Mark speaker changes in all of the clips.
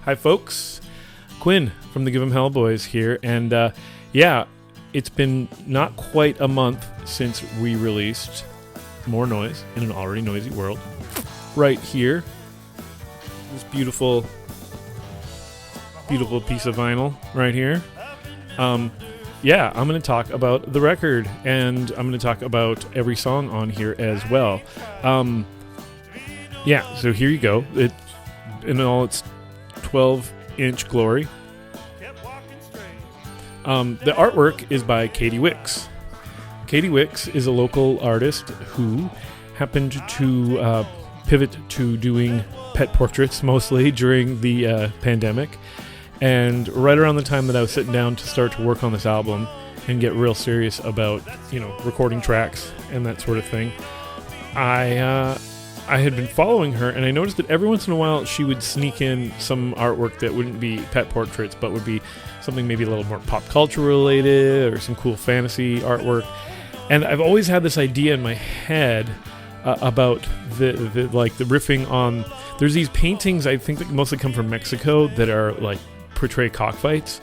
Speaker 1: Hi, folks. Quinn from the Give 'em Hell Boys here, and it's been not quite a month since we released More Noise in an Already Noisy World. Right here, this beautiful piece of vinyl right here. I'm going to talk about the record, and I'm going to talk about every song on here as well. So here you go. It, in all its 12-inch glory. The artwork is by Katie Wicks. Katie Wicks is a local artist who happened to pivot to doing pet portraits mostly during the pandemic. And right around the time that I was sitting down to start to work on this album and get real serious about, recording tracks and that sort of thing, I had been following her, and I noticed that every once in a while she would sneak in some artwork that wouldn't be pet portraits, but would be something maybe a little more pop culture related or some cool fantasy artwork. And I've always had this idea in my head about the riffing on. There's these paintings I think that mostly come from Mexico that are like portray cockfights,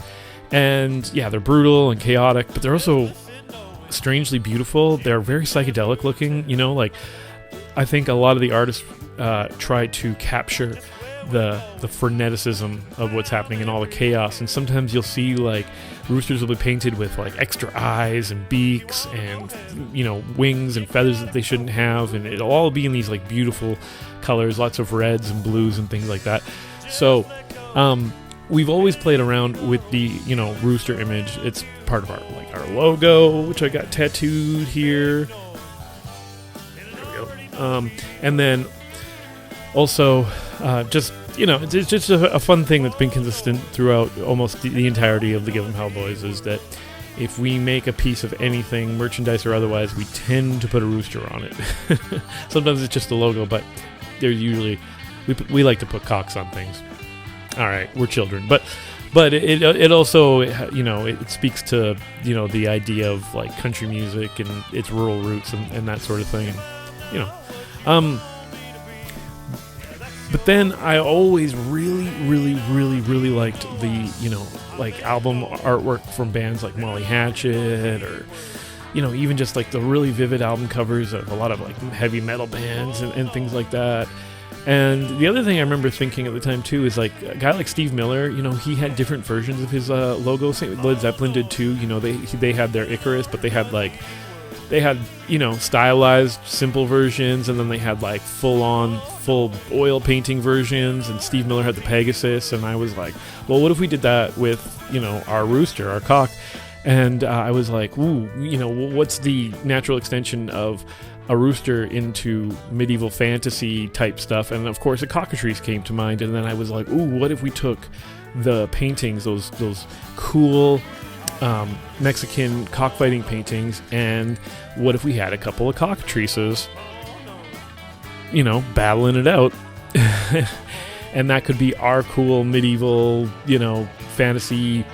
Speaker 1: and they're brutal and chaotic, but they're also strangely beautiful. They're very psychedelic looking, I think a lot of the artists try to capture the freneticism of what's happening and all the chaos, and sometimes you'll see like roosters will be painted with like extra eyes and beaks and wings and feathers that they shouldn't have, and it'll all be in these like beautiful colors, lots of reds and blues and things like that. So we've always played around with the rooster image. It's part of our logo, which I got tattooed here. And then also it's just a fun thing that's been consistent throughout almost the entirety of the Give 'em Hell Boys is that if we make a piece of anything, merchandise or otherwise, we tend to put a rooster on it. Sometimes it's just the logo, but they're usually we like to put cocks on things. All right, we're children, but it also it speaks to the idea of like country music and its rural roots and that sort of thing. But then I always really, really, really, really liked the album artwork from bands like Molly Hatchet or even just like the really vivid album covers of a lot of like heavy metal bands and things like that. And the other thing I remember thinking at the time too is like a guy like Steve Miller, he had different versions of his logo. Led Zeppelin did too. They had their Icarus, but they had stylized simple versions, and then they had like full oil painting versions, and Steve Miller had the Pegasus, and I was like, well, what if we did that with our rooster, our cock? And I was like, ooh, what's the natural extension of a rooster into medieval fantasy type stuff? And of course the cockatrice came to mind, and then I was like, ooh, what if we took the paintings, those cool Mexican cockfighting paintings, and what if we had a couple of cockatrices battling it out? And that could be our cool medieval fantasy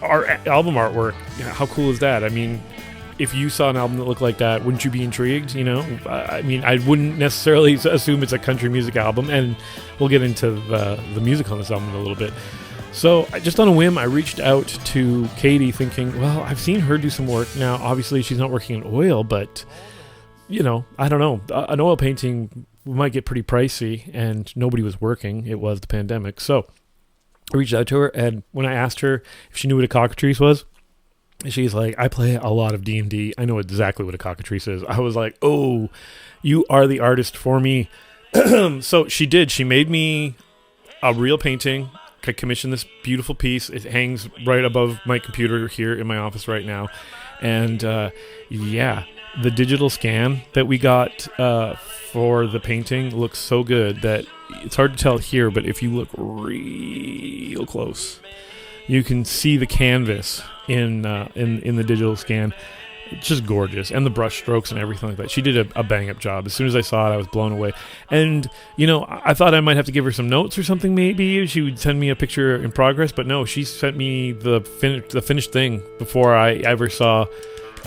Speaker 1: album artwork. How cool is that? I mean, if you saw an album that looked like that, wouldn't you be intrigued? I mean, I wouldn't necessarily assume it's a country music album, and we'll get into the music on this album in a little bit. So, just on a whim, I reached out to Katie thinking, well, I've seen her do some work. Now, obviously, she's not working in oil, but, I don't know. An oil painting might get pretty pricey, and nobody was working. It was the pandemic. So, I reached out to her, and when I asked her if she knew what a cockatrice was, she's like, I play a lot of D&D. I know exactly what a cockatrice is. I was like, oh, you are the artist for me. So, she did. She made me a real painting. I commissioned this beautiful piece. It hangs right above my computer here in my office right now. And the digital scan that we got for the painting looks so good that it's hard to tell here, but if you look real close, you can see the canvas in the digital scan. It's just gorgeous, and the brush strokes and everything like that. She did a bang-up job. As soon as I saw it, I was blown away. And, I thought I might have to give her some notes or something maybe. She would send me a picture in progress, but no, she sent me the finished thing before I ever saw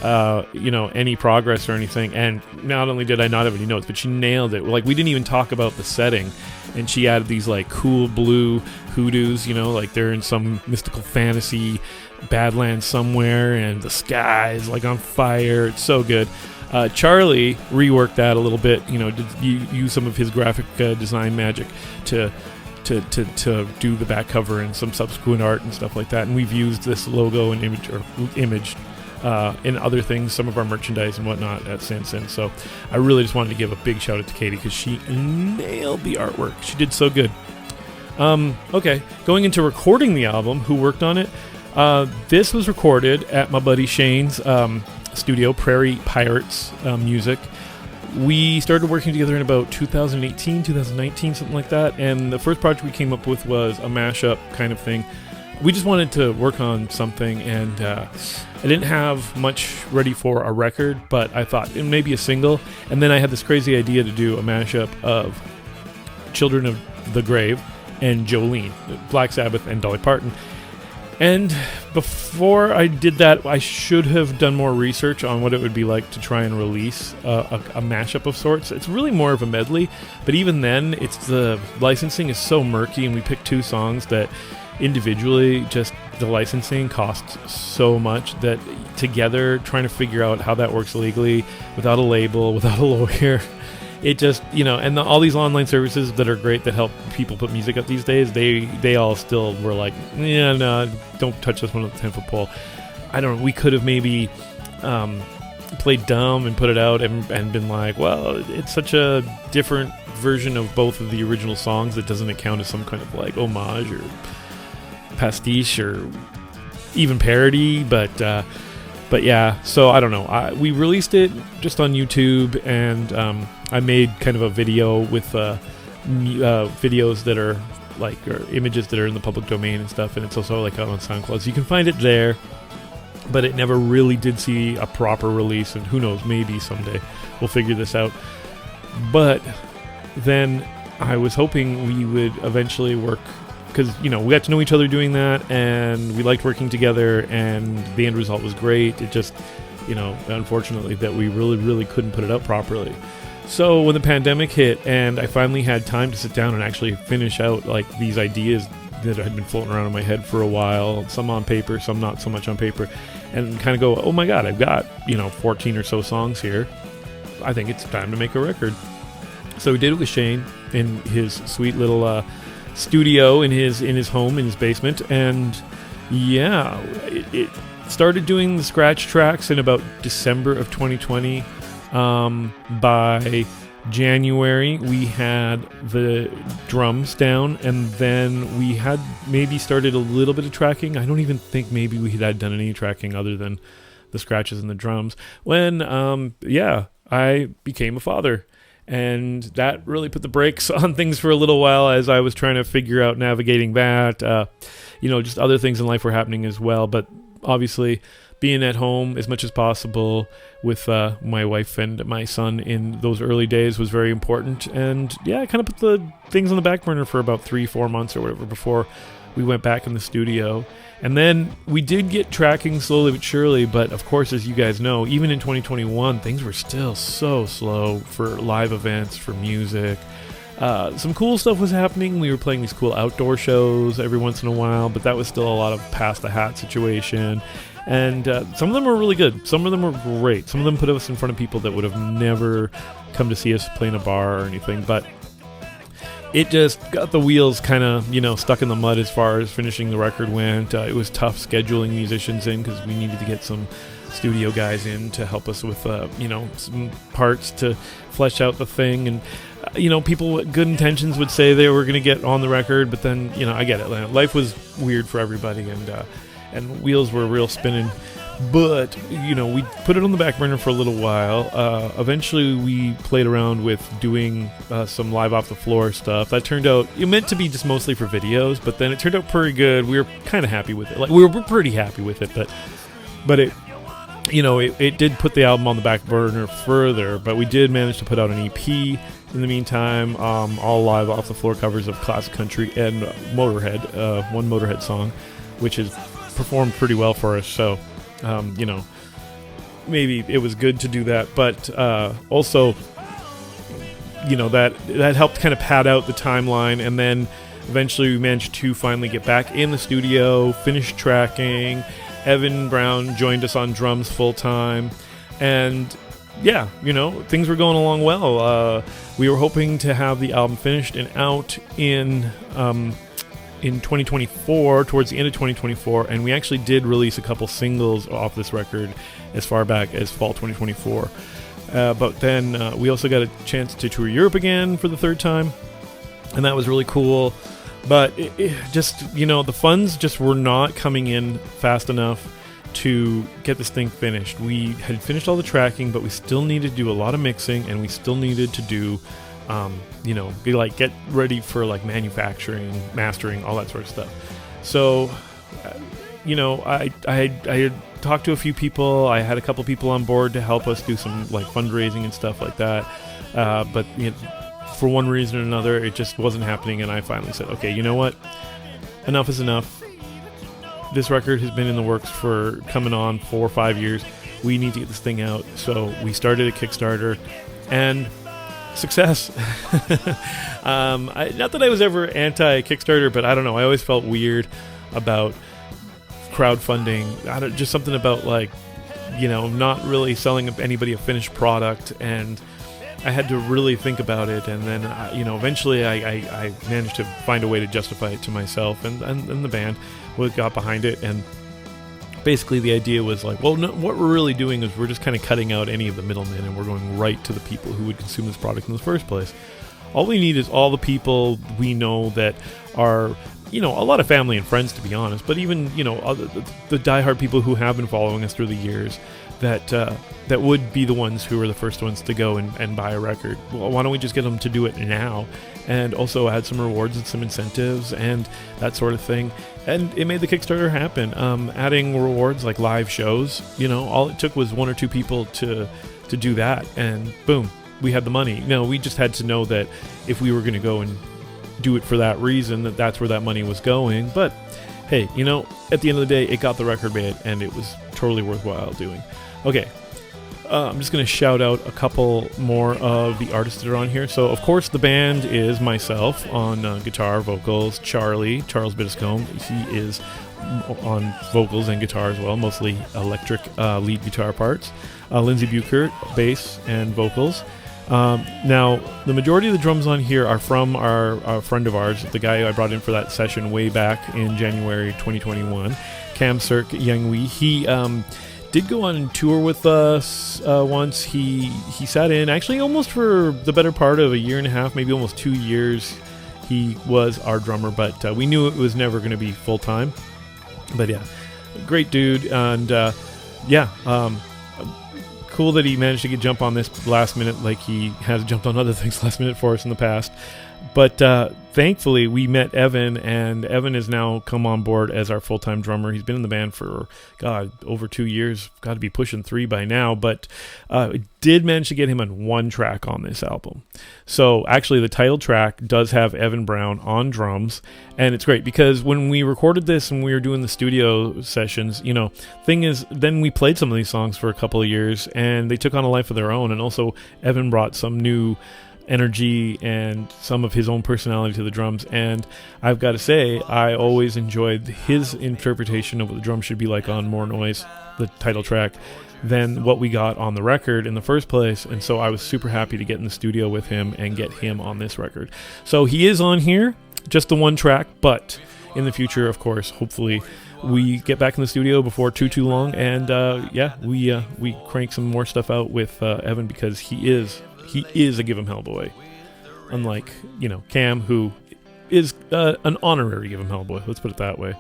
Speaker 1: any progress or anything. And not only did I not have any notes, but she nailed it. Like, we didn't even talk about the setting, and she added these like cool blue hoodoos, like they're in some mystical fantasy badlands somewhere, and the sky is like on fire. It's so good. Charlie reworked that a little bit, did use some of his graphic design magic to do the back cover and some subsequent art and stuff like that. And we've used this logo and image in other things, some of our merchandise and whatnot at since. And so I really just wanted to give a big shout out to Katie, because she nailed the artwork. She did so good. Okay, going into recording the album, who worked on it? This was recorded at my buddy Shane's studio, Prairie Pirates Music. We started working together in about 2018, 2019, something like that, and the first project we came up with was a mashup kind of thing. We just wanted to work on something, and I didn't have much ready for a record, but I thought maybe a single, and then I had this crazy idea to do a mashup of Children of the Grave and Jolene, Black Sabbath and Dolly Parton. And before I did that, I should have done more research on what it would be like to try and release a mashup of sorts. It's really more of a medley, but even then, the licensing is so murky, and we picked 2 songs that individually, just the licensing costs so much that together, trying to figure out how that works legally, without a label, without a lawyer, it just, and all these online services that are great that help people put music up these days, they all still were like, yeah, no, don't touch this one with a 10-foot pole. I don't know, we could have maybe played dumb and put it out and been like, well, it's such a different version of both of the original songs that doesn't count as some kind of like homage or pastiche or even parody, but yeah, so I don't know. We released it just on YouTube, and I made kind of a video with videos that are like, or images that are in the public domain and stuff, and it's also like on SoundCloud, so you can find it there. But it never really did see a proper release, and who knows, maybe someday we'll figure this out. But then I was hoping we would eventually work, because, we got to know each other doing that, and we liked working together, and the end result was great. It just, unfortunately, that we really, really couldn't put it out properly. So when the pandemic hit, and I finally had time to sit down and actually finish out like these ideas that had been floating around in my head for a while, some on paper, some not so much on paper, and kind of go, oh my god, I've got 14 or so songs here. I think it's time to make a record. So we did it with Shane in his sweet little studio in his home, in his basement, and yeah, it started doing the scratch tracks in about December of 2020. By January, we had the drums down, and then we had maybe started a little bit of tracking. I don't even think maybe we had done any tracking other than the scratches and the drums when, I became a father. And that really put the brakes on things for a little while as I was trying to figure out navigating that. Just other things in life were happening as well. But obviously, being at home as much as possible with my wife and my son in those early days was very important. And yeah, I kind of put the things on the back burner for about 3-4 months or whatever before we went back in the studio. And then we did get tracking slowly but surely, but of course, as you guys know, even in 2021, things were still so slow for live events, for music. Some cool stuff was happening. We were playing these cool outdoor shows every once in a while, but that was still a lot of pass the hat situation. And some of them were really good. Some of them were great. Some of them put us in front of people that would have never come to see us play in a bar or anything, but it just got the wheels kind of, stuck in the mud as far as finishing the record went. It was tough scheduling musicians in because we needed to get some studio guys in to help us with, some parts to flesh out the thing. And, people with good intentions would say they were going to get on the record, but then, I get it. Life was weird for everybody, and wheels were real spinning. But, we put it on the back burner for a little while. Eventually, we played around with doing some live off the floor stuff. That turned out, it meant to be just mostly for videos, but then it turned out pretty good. We were kind of happy with it. We were pretty happy with it, but it, it did put the album on the back burner further. But we did manage to put out an EP in the meantime, all live off the floor covers of classic country and Motorhead, one Motorhead song, which has performed pretty well for us. So, maybe it was good to do that, but also, that helped kind of pad out the timeline, and then eventually we managed to finally get back in the studio, finish tracking. Evan Brown joined us on drums full time, and yeah, things were going along well. We were hoping to have the album finished and out in 2024, towards the end of 2024, and we actually did release a couple singles off this record as far back as fall 2024. But then we also got a chance to tour Europe again for the third time, and that was really cool. But it just, the funds just were not coming in fast enough to get this thing finished. We had finished all the tracking, but we still needed to do a lot of mixing, and we still needed to do, get ready for like manufacturing, mastering, all that sort of stuff. So, I had talked to a few people. I had a couple people on board to help us do some like fundraising and stuff like that. But for one reason or another, it just wasn't happening, and I finally said, okay, you know what? Enough is enough. This record has been in the works for coming on 4 or 5 years. We need to get this thing out. So we started a Kickstarter, and success. Not that I was ever anti-Kickstarter, but I don't know. I always felt weird about crowdfunding. Just something about not really selling anybody a finished product, and I had to really think about it, and then eventually I managed to find a way to justify it to myself and the band. We got behind it, and basically the idea was what we're really doing is we're just kind of cutting out any of the middlemen, and we're going right to the people who would consume this product in the first place. All we need is all the people we know that are a lot of family and friends, to be honest, but even the diehard people who have been following us through the years that would be the ones who are the first ones to go and buy a record. Well, why don't we just get them to do it now, and also add some rewards and some incentives and that sort of thing. And it made the Kickstarter happen. Adding rewards like live shows, all it took was 1 or 2 people to do that, and boom, we had the money. No, we just had to know that if we were going to go and do it for that reason, that's where that money was going. But hey, at the end of the day, it got the record made, and it was totally worthwhile doing. Okay, I'm just going to shout out a couple more of the artists that are on here. So, of course, the band is myself on guitar, vocals, Charles Biddiscombe. He is on vocals and guitar as well, mostly electric lead guitar parts. Lindsay Buchert, bass and vocals. Now, the majority of the drums on here are from our friend of ours, the guy I brought in for that session way back in January 2021, Cam Cirque Yangui. He did go on tour with us once. He sat in actually almost for the better part of a year and a half, maybe almost 2 years. He was our drummer, but we knew it was never going to be full time. But yeah, great dude, and cool that he managed to jump on this last minute, like he has jumped on other things last minute for us in the past. But thankfully, we met Evan, and Evan has now come on board as our full-time drummer. He's been in the band for, over 2 years. Got to be pushing 3 by now. But did manage to get him on 1 track on this album. So actually, the title track does have Evan Brown on drums. And it's great because when we recorded this and we were doing the studio sessions, thing is, then we played some of these songs for a couple of years, and they took on a life of their own. And also, Evan brought some new energy and some of his own personality to the drums, and I've got to say, I always enjoyed his interpretation of what the drums should be like on More Noise, the title track, than what we got on the record in the first place. And so I was super happy to get in the studio with him and get him on this record. So he is on here, just the 1 track, but in the future, of course, hopefully we get back in the studio before too long, and we crank some more stuff out with Evan, because he is a Give 'em Hell boy. Unlike, Cam, who is an honorary Give 'em Hell boy. Let's put it that way.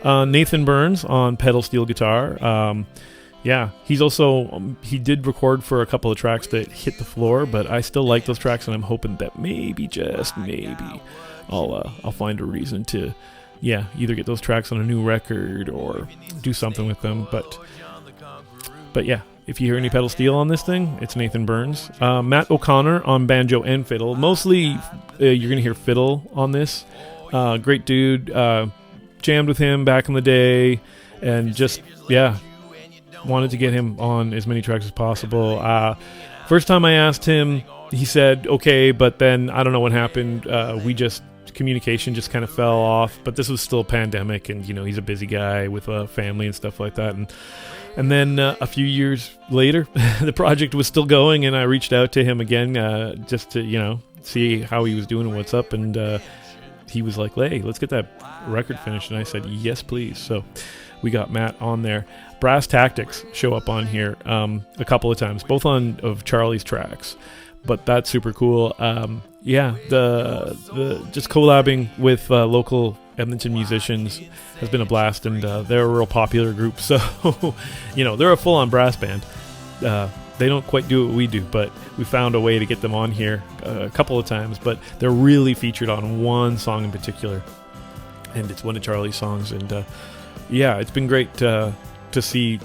Speaker 1: Nathan Burns on pedal steel guitar. He's also, he did record for a couple of tracks that hit the floor, but I still like those tracks, and I'm hoping that maybe, just maybe, I'll find a reason to, either get those tracks on a new record or do something with them. But yeah. If you hear any pedal steel on this thing, it's Nathan Burns. Matt O'Connor on banjo and fiddle. Mostly, you're going to hear fiddle on this. Great dude. Jammed with him back in the day. And just, wanted to get him on as many tracks as possible. First time I asked him, he said okay, but then I don't know what happened. Communication just kind of fell off. But this was still a pandemic, and he's a busy guy with a family and stuff like that. And then a few years later, the project was still going, and I reached out to him again just to see how he was doing and what's up. And he was like, "Hey, let's get that record finished." And I said, "Yes, please." So we got Matt on there. Brass Tactics show up on here a couple of times, both of Charlie's tracks. But that's super cool. The just collabing with local Edmonton musicians has been a blast, and they're a real popular group. So, they're a full-on brass band. They don't quite do what we do, but we found a way to get them on here a couple of times. But they're really featured on one song in particular, and it's one of Charlie's songs. And it's been great to see.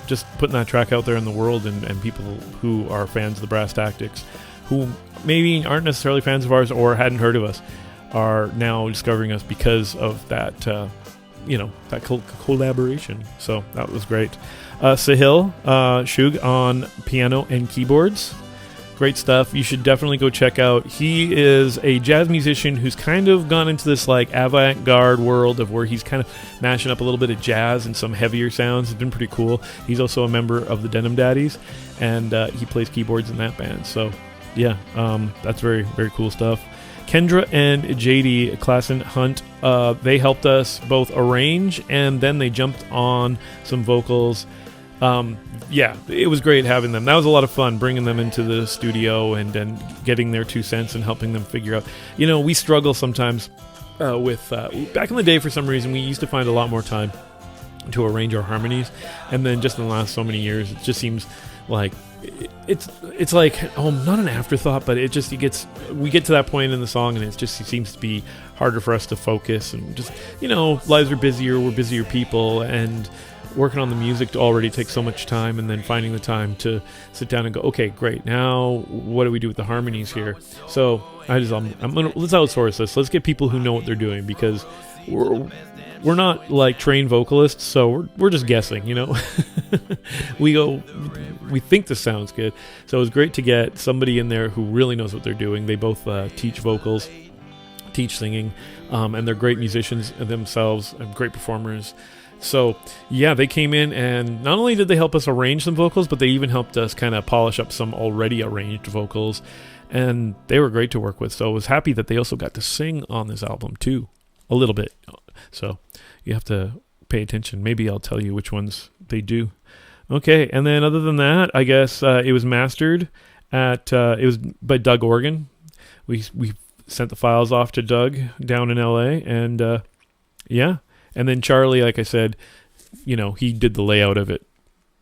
Speaker 1: Just putting that track out there in the world, and people who are fans of the Brass Tactics, who maybe aren't necessarily fans of ours or hadn't heard of us, are now discovering us because of that, that collaboration. So that was great. Sahil Shug on piano and keyboards. Great stuff. You should definitely go check out. He is a jazz musician who's kind of gone into this like avant-garde world of where he's kind of mashing up a little bit of jazz and some heavier sounds. It's been pretty cool. He's also a member of the Denim Daddies, and he plays keyboards in that band. So that's very, very cool stuff. Kendra and JD Klassen Hunt, they helped us both arrange, and then they jumped on some vocals. It was great having them. That was a lot of fun, bringing them into the studio and getting their 2 cents and helping them figure out. We struggle sometimes with back in the day, for some reason, we used to find a lot more time to arrange our harmonies, and then just in the last so many years, it just seems like it's like not an afterthought, but we get to that point in the song, and it seems to be harder for us to focus, and just lives are busier, we're busier people, and working on the music already takes so much time, and then finding the time to sit down and go, okay, great, now what do we do with the harmonies here? So let's outsource this. Let's get people who know what they're doing, because we're not like trained vocalists, so we're just guessing, we think this sounds good. So it was great to get somebody in there who really knows what they're doing. They both teach vocals, teach singing, and they're great musicians themselves and great performers. So, they came in, and not only did they help us arrange some vocals, but they even helped us kind of polish up some already arranged vocals, and they were great to work with. So I was happy that they also got to sing on this album too, a little bit. So you have to pay attention. Maybe I'll tell you which ones they do. Okay, and then other than that, I guess it was mastered it was by Doug Organ. We sent the files off to Doug down in LA, and and then Charlie, like I said, he did the layout of it.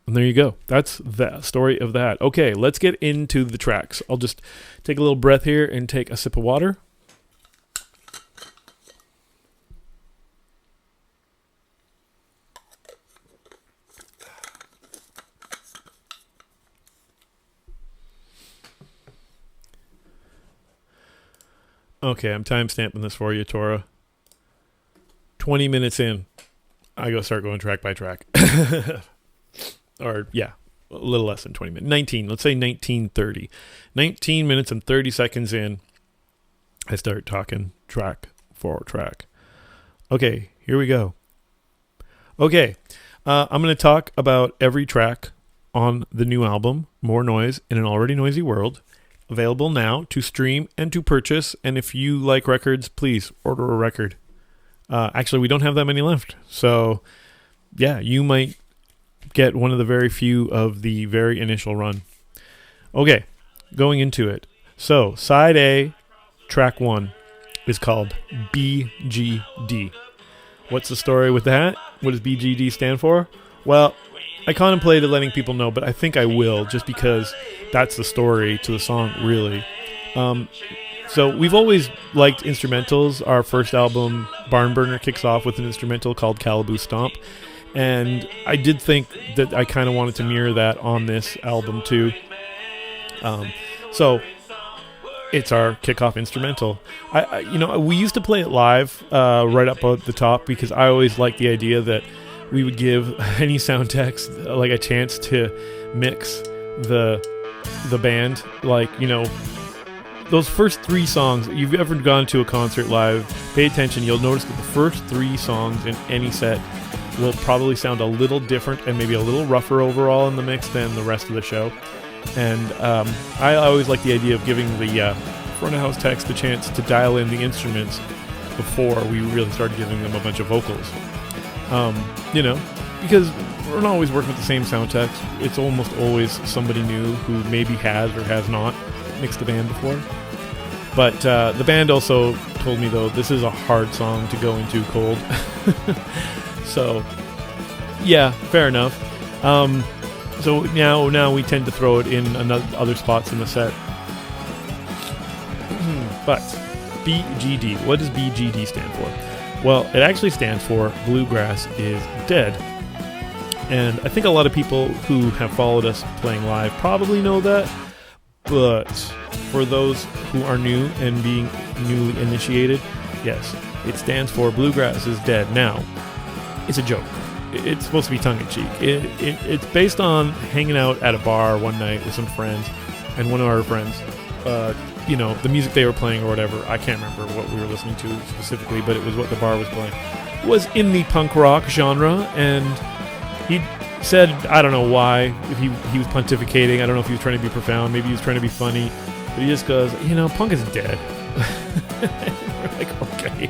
Speaker 1: And there you go. That's the story of that. Okay, let's get into the tracks. I'll just take a little breath here and take a sip of water. Okay, I'm time-stamping this for you, Tora. 20 minutes in, I go start going track by track. Or, a little less than 20 minutes. 19, let's say 19:30. 19 minutes and 30 seconds in, I start talking track for track. Okay, here we go. Okay, I'm going to talk about every track on the new album, More Noise in an Already Noisy World. Available now to stream and to purchase. And if you like records, please order a record. Actually, we don't have that many left. So, you might get one of the very few of the very initial run. Okay, going into it. So, side A, track 1, is called BGD. What's the story with that? What does BGD stand for? Well, I contemplated letting people know, but I think I will, just because that's the story to the song, really. So we've always liked instrumentals. Our first album, Barn Burner, kicks off with an instrumental called Calaboose Stomp. And I did think that I kind of wanted to mirror that on this album, too. So it's our kickoff instrumental. We used to play it live right up at the top, because I always liked the idea that we would give any sound techs like a chance to mix the band. Like, you know, those first 3 songs, if you've ever gone to a concert live, pay attention, you'll notice that the first 3 songs in any set will probably sound a little different and maybe a little rougher overall in the mix than the rest of the show. And I always like the idea of giving the front of house techs the chance to dial in the instruments before we really started giving them a bunch of vocals. You know, because we're not always working with the same sound techs. It's almost always somebody new who maybe has or has not mixed the band before. But the band also told me, though, this is a hard song to go into cold. So, yeah, fair enough. So now we tend to throw it in other spots in the set. But BGD, what does BGD stand for? Well, it actually stands for Bluegrass is Dead. And I think a lot of people who have followed us playing live probably know that. But for those who are new and being newly initiated, yes, it stands for Bluegrass is Dead. Now, it's a joke. It's supposed to be tongue-in-cheek. It's based on hanging out at a bar one night with some friends, and one of our friends, you know, the music they were playing or whatever, I can't remember what we were listening to specifically, but it was what the bar was playing, was in the punk rock genre, and he said, I don't know why, if he was pontificating, I don't know if he was trying to be profound, maybe he was trying to be funny, but he just goes, you know, punk is dead. We're like, okay,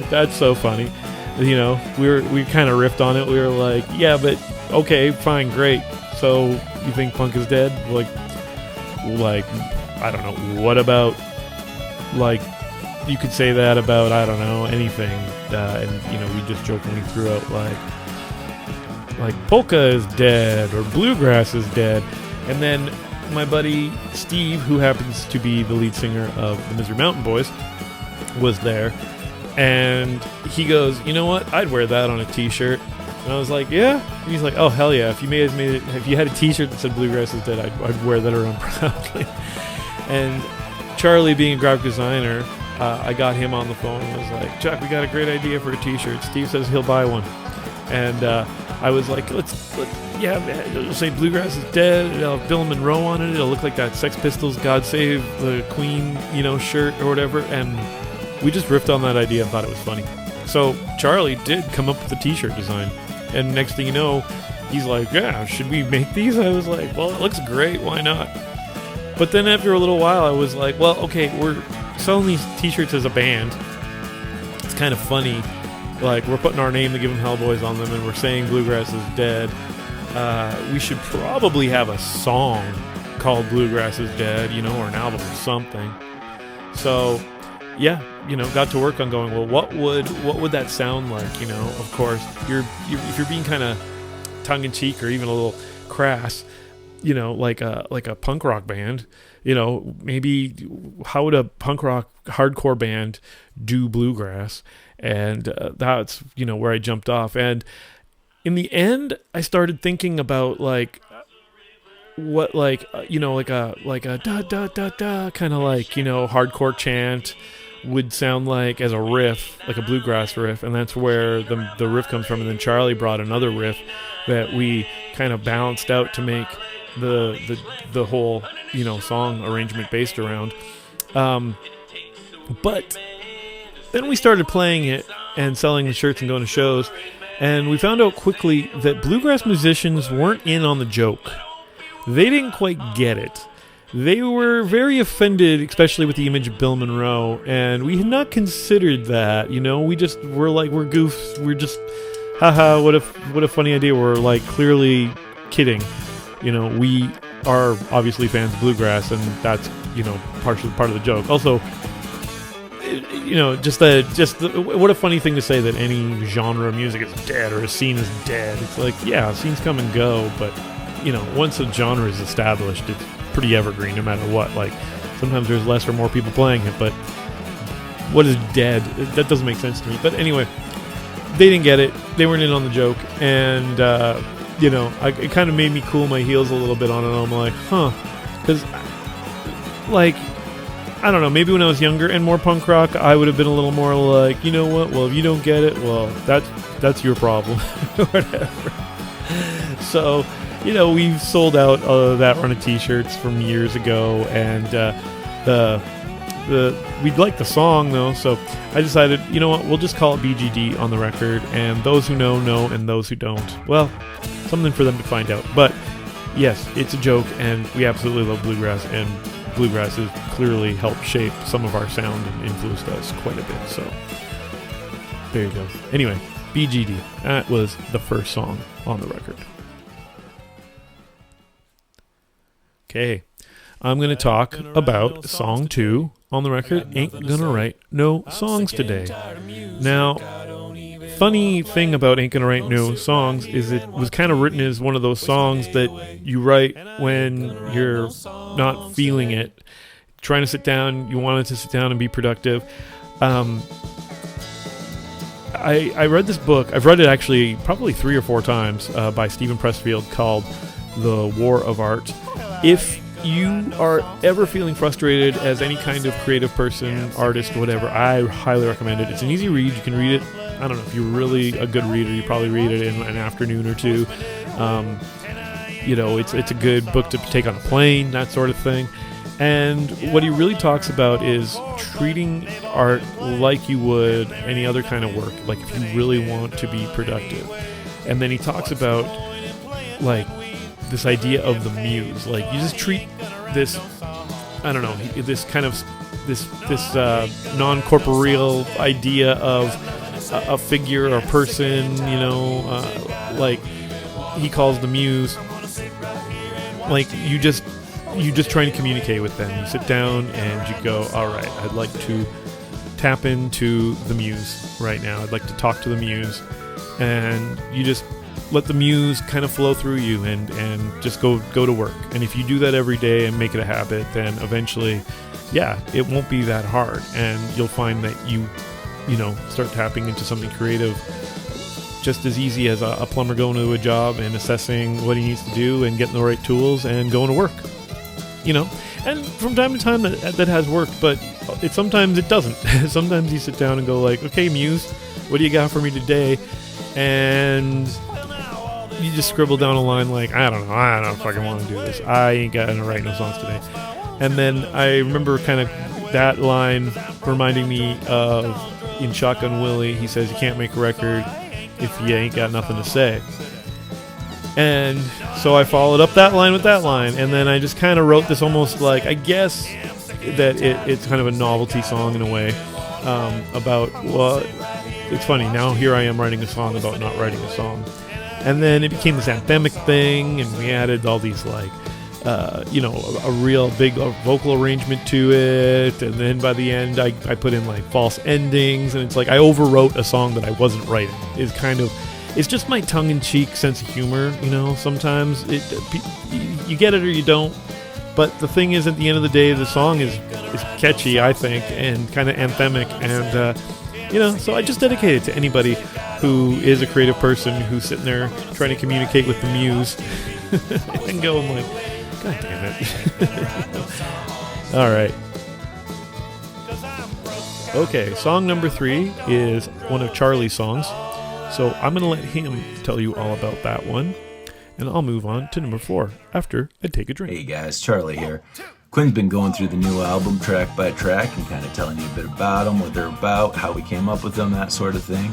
Speaker 1: that's so funny. You know, we kind of riffed on it. We were like, yeah, but okay, fine, great. So you think punk is dead? Like I don't know. What about, like, you could say that about, I don't know, anything. And you know, we just jokingly threw out like polka is dead or bluegrass is dead. And then my buddy Steve, who happens to be the lead singer of the Misery Mountain Boys, was there. And he goes, you know what? I'd wear that on a t-shirt. And I was like, yeah? And he's like, oh, hell yeah. If you had a t-shirt that said Bluegrass is Dead, I'd wear that around proudly. And Charlie, being a graphic designer, I got him on the phone and was like, Chuck, we got a great idea for a t-shirt. Steve says he'll buy one. And I was like, yeah, man, it'll say Bluegrass is Dead. It'll have Bill Monroe on it. It'll look like that Sex Pistols God Save the Queen, you know, shirt or whatever. And we just riffed on that idea and thought it was funny. So Charlie did come up with a t-shirt design. And next thing you know, he's like, yeah, should we make these? I was like, well, it looks great. Why not? But then after a little while, I was like, well, okay, we're selling these t-shirts as a band. It's kind of funny. Like, we're putting our name, the Given Hellboys, on them, and we're saying Bluegrass is Dead. We should probably have a song called Bluegrass is Dead, you know, or an album or something. So, yeah, you know, got to work on going, well, what would that sound like, you know? Of course, if you're being kind of tongue-in-cheek or even a little crass, you know, like a punk rock band, you know, maybe how would a punk rock hardcore band do bluegrass? And that's, you know, where I jumped off. And in the end, I started thinking about like what, like, you know, like a da da da da kind of like, you know, hardcore chant would sound like as a riff, like a bluegrass riff. And that's where the riff comes from. And then Charlie brought another riff that we kind of balanced out to make the whole, you know, song arrangement based around. But then we started playing it and selling the shirts and going to shows, and we found out quickly that bluegrass musicians weren't in on the joke. They didn't quite get it. They were very offended, especially with the image of Bill Monroe, and we had not considered that, you know. We're goofs. We're just, haha, what a funny idea. We're like clearly kidding. You know, we are obviously fans of bluegrass, and that's, you know, part of the joke. Also, you know, what a funny thing to say that any genre of music is dead or a scene is dead. It's like, yeah, scenes come and go, but, you know, once a genre is established, it's pretty evergreen no matter what. Like, sometimes there's less or more people playing it, but what is dead? That doesn't make sense to me. But anyway, they didn't get it. They weren't in on the joke, and you know, it kind of made me cool my heels a little bit on it. I'm like, huh, because like I don't know, maybe when I was younger and more punk rock, I would have been a little more like, you know what, well, if you don't get it, well, that's your problem, whatever. So, we've sold out that run of t-shirts from years ago, and we like the song, though, so I decided, you know what, we'll just call it BGD on the record, and those who know, and those who don't, well, something for them to find out. But, yes, it's a joke, and we absolutely love bluegrass, and bluegrass has clearly helped shape some of our sound and influenced us quite a bit, so there you go. Anyway, BGD, that was the first song on the record. Okay, I'm going to talk about song 2 on the record, Ain't Gonna Write No Songs Today. Now, funny thing about Ain't Gonna Write No Songs is it was kind of written as one of those songs that you write when you're not feeling it, trying to sit down, you wanted to sit down and be productive. I read this book, I've read it actually probably 3 or 4 times, by Stephen Pressfield, called The War of Art. If you are ever feeling frustrated as any kind of creative person, artist, whatever, I highly recommend it. It's an easy read. You can read it, I don't know, if you're really a good reader, you probably read it in an afternoon or two. It's a good book to take on a plane, that sort of thing. And what he really talks about is treating art like you would any other kind of work, like if you really want to be productive. And then he talks about, like, this idea of the muse. Like, you just treat this, I don't know, this kind of, this non-corporeal idea of a figure or a person, like he calls the muse, like you just trying to communicate with them. You sit down and you go, all right, I'd like to tap into the muse right now. I'd like to talk to the muse, and you just let the muse kind of flow through you and just go to work. And if you do that every day and make it a habit, then eventually, yeah, it won't be that hard, and you'll find that you start tapping into something creative just as easy as a plumber going to a job and assessing what he needs to do and getting the right tools and going to work. And from time to time that has worked, but sometimes it doesn't. Sometimes you sit down and go like, okay, muse, what do you got for me today? And you just scribble down a line like, I don't fucking want to do this. I ain't gonna write no songs today. And then I remember kind of that line reminding me of in Shotgun Willie, he says, you can't make a record if you ain't got nothing to say. And so I followed up that line with that line, and then I just kind of wrote this almost like, I guess that it's kind of a novelty song in a way, about, well, it's funny, now here I am writing a song about not writing a song. And then it became this anthemic thing, and we added all these, like, a real big vocal arrangement to it, and then by the end I put in, like, false endings, and it's like I overwrote a song that I wasn't writing. It's just my tongue-in-cheek sense of humor, sometimes you get it or you don't. But the thing is, at the end of the day, the song is catchy, I think, and kind of anthemic, and so I just dedicate it to anybody who is a creative person who's sitting there trying to communicate with the muse and going like, God damn it. All right. Okay, song number 3 is one of Charlie's songs. So I'm going to let him tell you all about that one, and I'll move on to number 4 after I take a drink.
Speaker 2: Hey guys, Charlie here. Quinn's been going through the new album track by track and kind of telling you a bit about them, what they're about, how we came up with them, that sort of thing.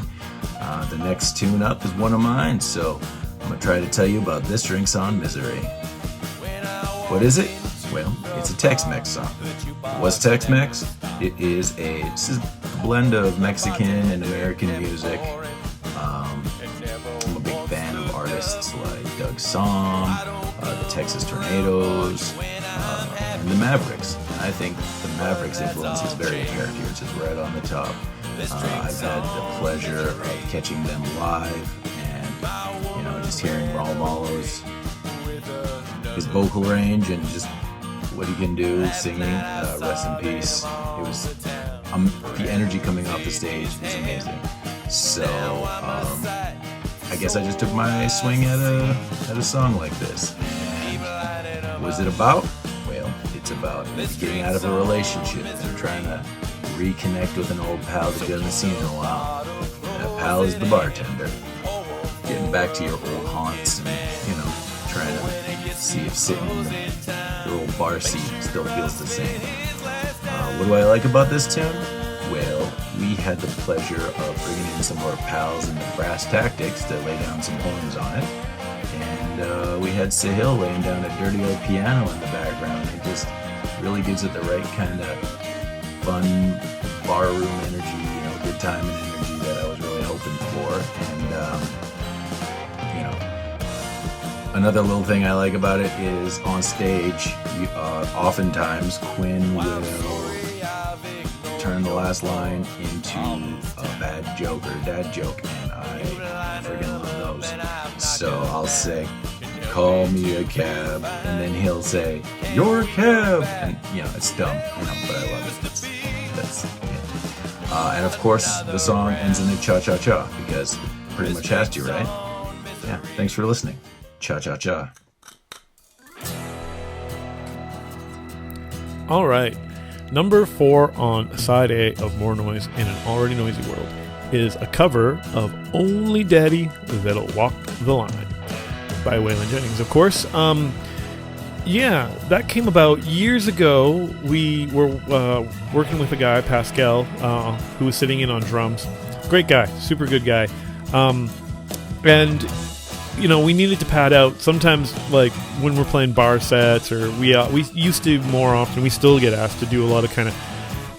Speaker 2: The next tune up is one of mine, so I'm going to try to tell you about This Drinks on Misery. What is it? Well, it's a Tex-Mex song. What's Tex-Mex? This is a blend of Mexican and American music. I'm a big fan of artists like Doug Somm, the Texas Tornadoes, and the Mavericks. And I think the Mavericks' influence is very apparent here. It's just right on the top. I've had the pleasure of catching them live, and just hearing Raul Malo's his vocal range and just what he can do singing. Rest in peace. It was the energy coming off the stage was amazing. So I guess I just took my swing at a song like this. And what was it about? Well, it It's about getting out of a relationship and trying to reconnect with an old pal that you haven't seen in a while. That pal is the bartender. Getting back to your old haunts and, trying to see if sitting in your old bar seat still feels the same. What do I like about this tune? Well, we had the pleasure of bringing in some of our pals in the Brass Tactics to lay down some horns on it. And we had Sahil laying down a dirty old piano in the background. It just really gives it the right kind of fun barroom energy, good time and energy that I was really hoping for. And, another little thing I like about it is on stage, oftentimes Quinn will turn the last line into a bad joke or a dad joke, and I freaking love those. So I'll say, call me a cab, and then he'll say, your cab, and it's dumb, but I love it. That's it. And of course, the song ends in a cha-cha-cha, because pretty much has to, right? Yeah, thanks for listening. Cha-cha-cha.
Speaker 1: All right. Number 4 on side A of More Noise in an Already Noisy World is a cover of Only Daddy That'll Walk the Line by Waylon Jennings, of course. That came about years ago. We were working with a guy, Pascal, who was sitting in on drums. Great guy, super good guy. And we needed to pad out sometimes, like when we're playing bar sets, or we used to more often. We still get asked to do a lot of kind of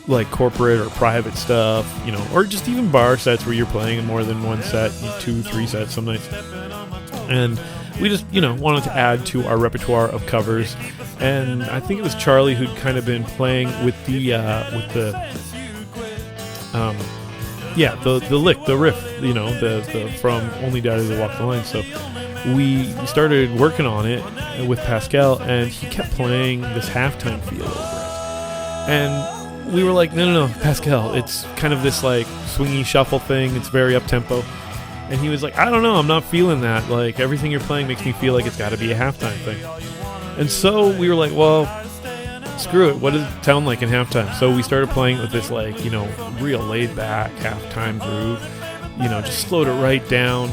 Speaker 1: like corporate or private stuff, or just even bar sets where you're playing in more than one set, 2, 3 sets some nights. And we just wanted to add to our repertoire of covers. And I think it was Charlie who'd kind of been playing with the lick, the riff, the from Only Daddy That Walk the Line. So we started working on it with Pascal, and he kept playing this halftime feel over it. And we were like, no, Pascal, it's kind of this like swingy shuffle thing. It's very up-tempo. And he was like, I don't know, I'm not feeling that. Like, everything you're playing makes me feel like it's got to be a halftime thing. And so we were like, well, screw it, what does it sound like in halftime? So we started playing with this like, real laid back halftime groove, just slowed it right down,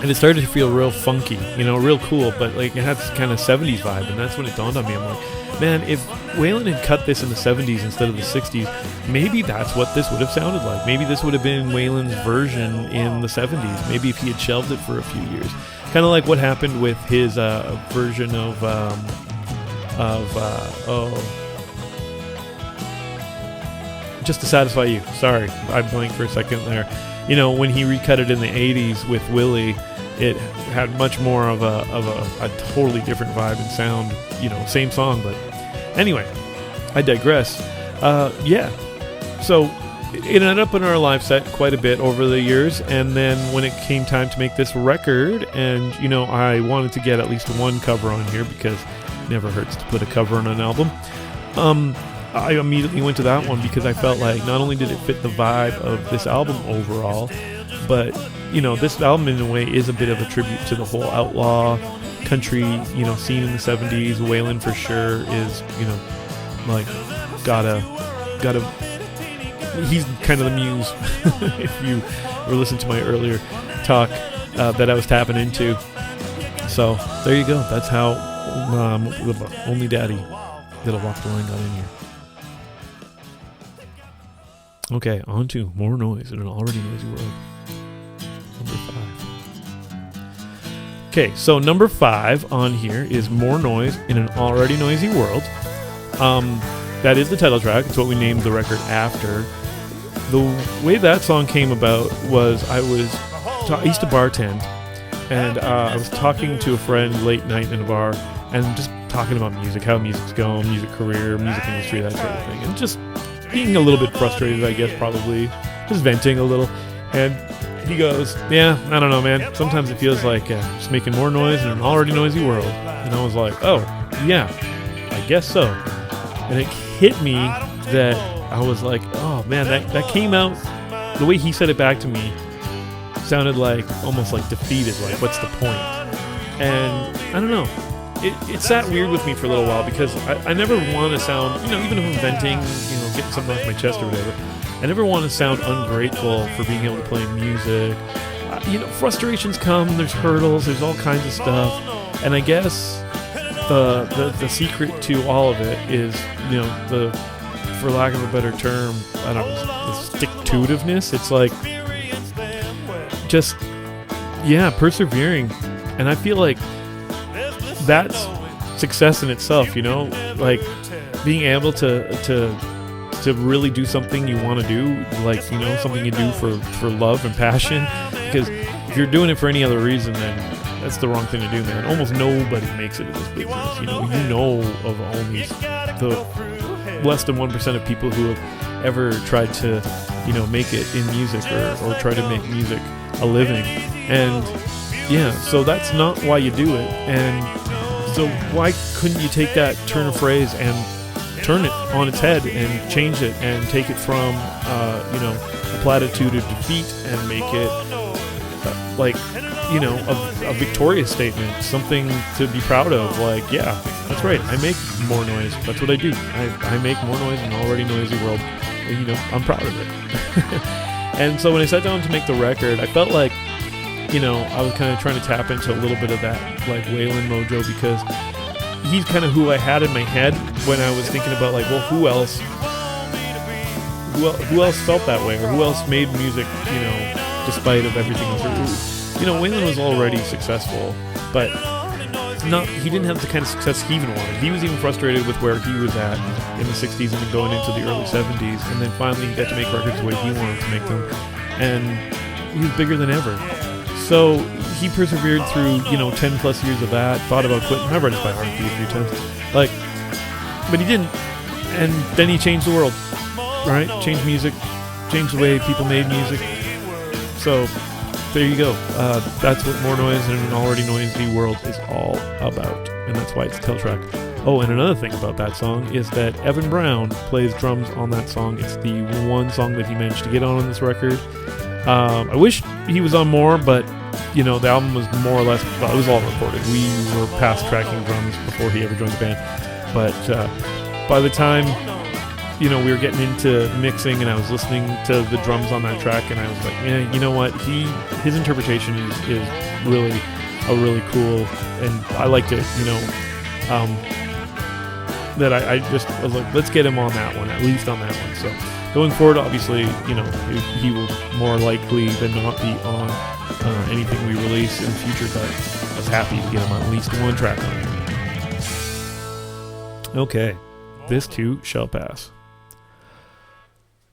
Speaker 1: and it started to feel real funky, real cool, but like it had this kind of 70s vibe. And that's when it dawned on me. I'm like, man, if Waylon had cut this in the 70s instead of the 60s, maybe that's what this would have sounded like. Maybe this would have been Waylon's version in the 70s. Maybe if he had shelved it for a few years, kind of like what happened with his version of Just to Satisfy You. Sorry, I blanked for a second there. When he recut it in the 80s with Willie, it had much more of a totally different vibe and sound. Same song, but anyway, I digress. So it ended up in our live set quite a bit over the years, and then when it came time to make this record, and I wanted to get at least one cover on here because it never hurts to put a cover on an album. I immediately went to that one because I felt like not only did it fit the vibe of this album overall, but this album in a way is a bit of a tribute to the whole outlaw country scene in the 70s. Waylon for sure is like gotta he's kind of the muse. If you were listening to my earlier talk that I was tapping into. So there you go. That's how Only Daddy That'll Walk the Line got in here. Okay, on to More Noise in an Already Noisy World. Number 5. Okay, so number 5 on here is More Noise in an Already Noisy World. That is the title track. It's what we named the record after. The way that song came about was I used to bartend, and I was talking to a friend late night in a bar, and just talking about music, how music's going, music career, music industry, that sort of thing, and just being a little bit frustrated, I guess, probably just venting a little. And he goes, yeah, I don't know, man, sometimes it feels like just making more noise in an already noisy world. And I was like, oh yeah, I guess so. And it hit me that I was like, oh man, that came out, the way he said it back to me sounded like almost like defeated, like what's the point? And I don't know, it sat weird with me for a little while because I never want to sound, even if I'm venting, getting something off my chest or whatever, I never want to sound ungrateful for being able to play music. Frustrations come, there's hurdles, there's all kinds of stuff, and I guess the secret to all of it is, for lack of a better term, I don't know, the stick-to-itiveness. It's like just, persevering, and I feel like that's success in itself, like being able to really do something you want to do, like, something you do for love and passion, because if you're doing it for any other reason, then that's the wrong thing to do, man. Almost nobody makes it in this business, of only the less than 1% of people who have ever tried to, make it in music or try to make music a living, and so that's not why you do it. And so why couldn't you take that turn of phrase and turn it on its head and change it and take it from, a platitude of defeat and make it a victorious statement, something to be proud of. Like, that's right, I make more noise. That's what I do. I make more noise in an already noisy world. I'm proud of it. And so when I sat down to make the record, I felt like, I was kind of trying to tap into a little bit of that, like, Waylon mojo, because he's kind of who I had in my head when I was thinking about, like, well, who else felt that way, or who else made music, despite of everything else. Waylon was already successful, but he didn't have the kind of success he even wanted. He was even frustrated with where he was at in the 60s and then going into the early 70s, and then finally he got to make records the way he wanted to make them, and he was bigger than ever. So he persevered through, 10 plus years of that, thought about quitting. I've read his biography a few times, but he didn't. And then he changed the world, right? Changed music, changed the way people made music. So there you go. That's what More Noise in an Already Noisy World is all about, and that's why it's a title track. Oh, and another thing about that song is that Evan Brown plays drums on that song. It's the one song that he managed to get on this record. I wish he was on more, but the album was more or less, it was all recorded. We were past tracking drums before he ever joined the band. But by the time, we were getting into mixing and I was listening to the drums on that track, and I was like, you know what? His interpretation is really cool, and I liked it, that I was like, let's get him on that one, at least on that one. So going forward, obviously, he will more likely than not be on anything we release in the future, but I was happy to get him on at least one track on it. Okay, This Too Shall Pass.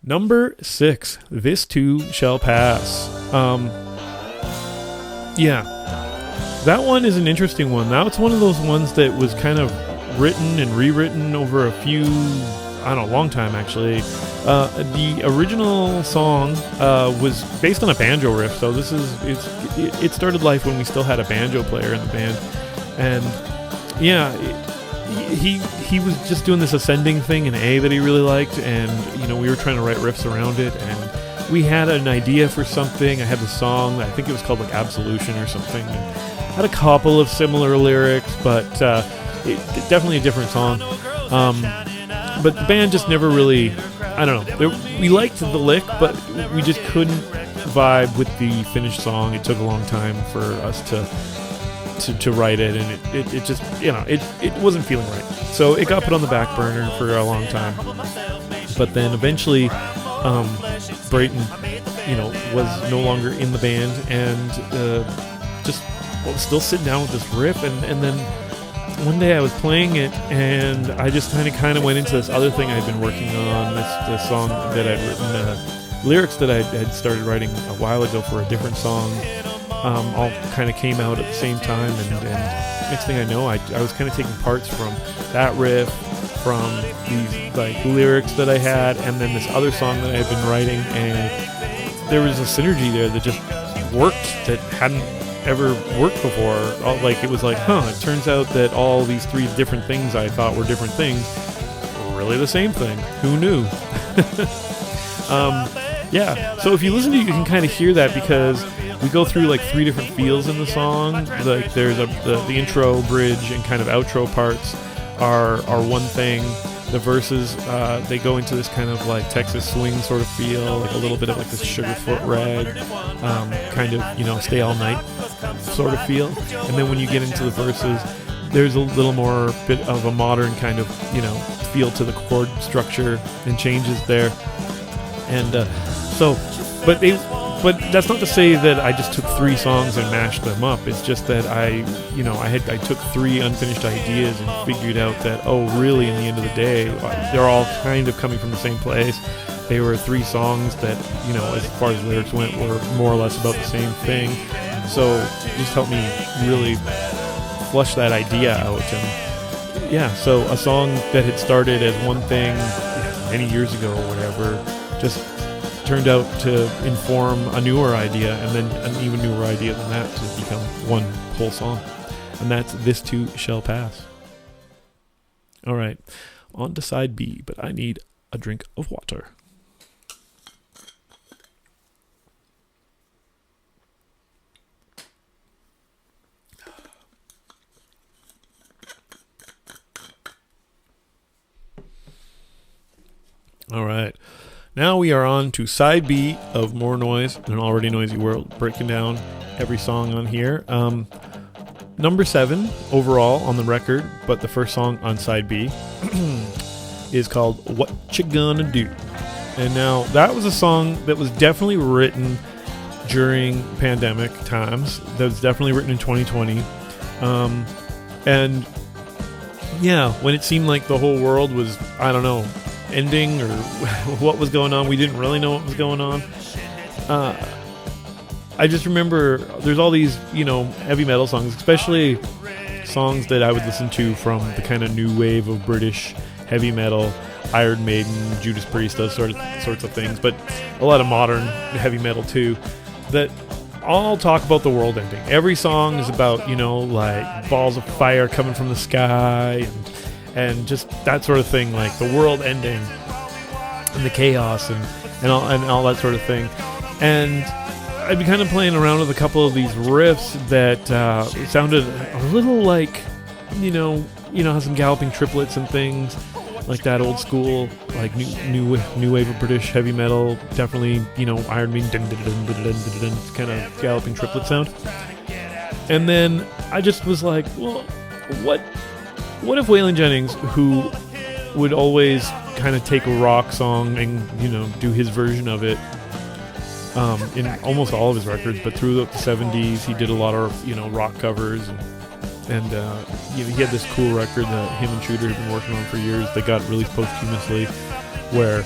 Speaker 1: Number 6, This Too Shall Pass. That one is an interesting one. Now it's one of those ones that was kind of written and rewritten over a few, long time actually. The original song was based on a banjo riff, so it started life when we still had a banjo player in the band, and he was just doing this ascending thing in A that he really liked, and we were trying to write riffs around it, and we had an idea for something. I had the song, I think it was called like Absolution or something, and had a couple of similar lyrics, but definitely a different song. But the band just never really, I don't know, we liked the lick, but we just couldn't vibe with the finished song. It took a long time for us to write it, and it just, it wasn't feeling right. So it got put on the back burner for a long time. But then eventually, Brayton, was no longer in the band, and just still sitting down with this riff, and then one day I was playing it, and I just kind of went into this other thing I'd been working on, this song that I'd written, lyrics that I had started writing a while ago for a different song, all kind of came out at the same time, and next thing I know, I was kind of taking parts from that riff, from these like lyrics that I had, and then this other song that I had been writing, and there was a synergy there that just worked that hadn't ever worked before. It was like, it turns out that all these three different things I thought were different things were really the same thing. Who knew? Yeah, so if you listen to it, you can kind of hear that because we go through like 3 different feels in the song. Like there's the intro, bridge, and kind of outro parts are one thing. The verses, they go into this kind of like Texas swing sort of feel, like a little bit of like this Sugarfoot Rag, kind of, stay all night sort of feel. And then when you get into the verses, there's a little more bit of a modern kind of, feel to the chord structure and changes there. And but that's not to say that I just took 3 songs and mashed them up. It's just that I took 3 unfinished ideas and figured out that, really, in the end of the day, they're all kind of coming from the same place. They were 3 songs that, as far as lyrics went, were more or less about the same thing. So it just helped me really flush that idea out. And yeah, so a song that had started as one thing many years ago or whatever just turned out to inform a newer idea, and then an even newer idea than that to become one whole song. And that's This Too Shall Pass. All right, on to side B, but I need a drink of water. All right. Now we are on to side B of More Noise in an Already Noisy World, breaking down every song on here. Number 7 overall on the record, but the first song on side B is called What You Gonna Do. And now that was a song that was definitely written during pandemic times. That was definitely written in 2020. And yeah, when it seemed like the whole world was, ending or what was going on. We didn't really know what was going on. I just remember there's all these, heavy metal songs, especially songs that I would listen to from the kind of new wave of British heavy metal, Iron Maiden, Judas Priest, those sorts of things, but a lot of modern heavy metal too, that all talk about the world ending. Every song is about, like balls of fire coming from the sky and just that sort of thing, like the world ending and the chaos and all that sort of thing. And I'd be kind of playing around with a couple of these riffs that sounded a little like, how some galloping triplets and things like that old school, like new wave of British heavy metal, definitely, Iron Maiden, kind of galloping triplet sound. And then I just was like, well, what if Waylon Jennings, who would always kind of take a rock song and, do his version of it in almost all of his records, but throughout the 70s, he did a lot of, rock covers. And he had this cool record that him and Truder had been working on for years that got released posthumously, where